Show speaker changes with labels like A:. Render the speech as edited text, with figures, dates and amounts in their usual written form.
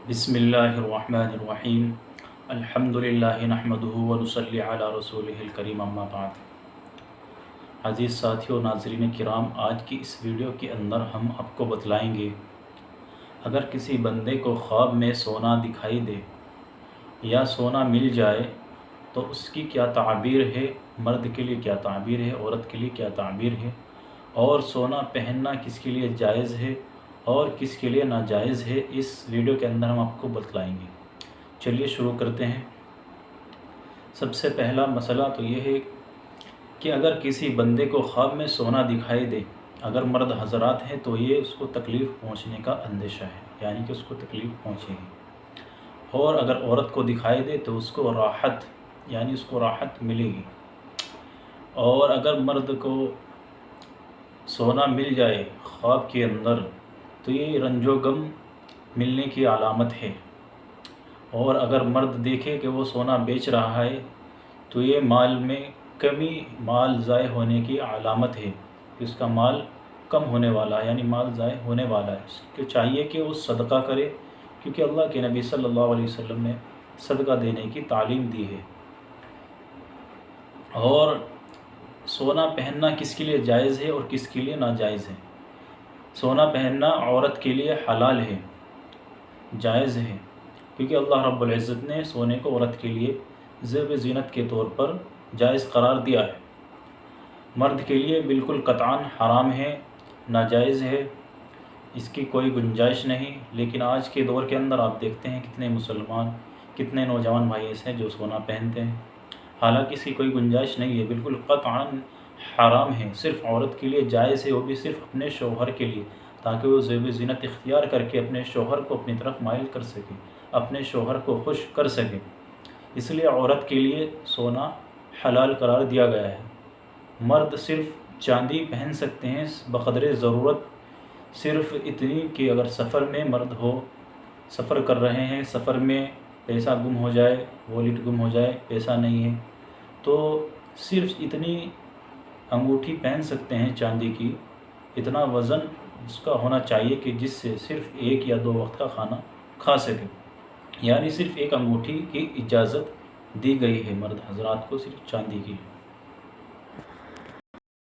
A: बिस्मिल्लाहिर्रहमानिर्रहीम। अल्हम्दुलिल्लाहि नहमदुहु व नुसल्ली अला रसूलिहिल करीम, अम्मा बाद। अज़ीज़ साथियों, नाज़रीन किराम, आज की इस वीडियो के अंदर हम आपको बतलाएंगे, अगर किसी बंदे को ख्वाब में सोना दिखाई दे या सोना मिल जाए तो उसकी क्या ताबीर है, मर्द के लिए क्या ताबीर है, औरत के लिए क्या ताबीर है, और सोना पहनना किसके लिए जायज़ है और किसके लिए नाजायज़ है, इस वीडियो के अंदर हम आपको बतलाएंगे। चलिए शुरू करते हैं। सबसे पहला मसला तो ये है कि अगर किसी बंदे को ख्वाब में सोना दिखाई दे, अगर मर्द हज़रात हैं तो ये उसको तकलीफ़ पहुंचने का अंदेशा है, यानी कि उसको तकलीफ़ पहुंचेगी। और अगर औरत को दिखाई दे तो उसको राहत, यानी उसको राहत मिलेगी। और अगर मर्द को सोना मिल जाए ख्वाब के अंदर तो ये रंजो गम मिलने की अलामत है। और अगर मर्द देखे कि वो सोना बेच रहा है तो ये माल में कमी, माल ज़ाय होने की अलामत है कि उसका माल कम होने वाला है, यानी माल ज़ाय होने वाला है। उसको चाहिए कि वो सदका करे, क्योंकि अल्लाह के नबी सल्लल्लाहु अलैहि वसल्लम ने सदका देने की तालीम दी है। और सोना पहनना किसके लिए जायज़ है और किसके लिए नाजायज़ है। सोना पहनना औरत के लिए हलाल है, जायज़ है, क्योंकि अल्लाह रब्बुल इज़्ज़त ने सोने को औरत के लिए ज़ेब ज़ीनत के तौर पर जायज़ करार दिया है। मर्द के लिए बिल्कुल कतआन हराम है, नाजायज़ है, इसकी कोई गुंजाइश नहीं। लेकिन आज के दौर के अंदर आप देखते हैं कितने मुसलमान, कितने नौजवान भाई ऐसे हैं जो सोना पहनते हैं, हालांकि इसकी कोई गुंजाइश नहीं है, बिल्कुल कतआन हराम है। सिर्फ़ औरत के लिए जायज़ है, वो भी सिर्फ़ अपने शौहर के लिए, ताकि वो ज़ेब ज़ीनत इख्तियार करके अपने शौहर को अपनी तरफ माइल कर सके, अपने शौहर को खुश कर सके। इसलिए औरत के लिए सोना हलाल करार दिया गया है। मर्द सिर्फ़ चांदी पहन सकते हैं बक़दरे ज़रूरत, सिर्फ़ इतनी कि अगर सफ़र में मर्द हो, सफ़र कर रहे हैं, सफ़र में पैसा गुम हो जाए, वॉलेट गुम हो जाए, पैसा नहीं है, तो सिर्फ़ इतनी अंगूठी पहन सकते हैं चांदी की, इतना वज़न उसका होना चाहिए कि जिससे सिर्फ़ एक या दो वक्त का खाना खा सके। यानी सिर्फ़ एक अंगूठी की इजाज़त दी गई है मर्द हज़रात को, सिर्फ़ चांदी की।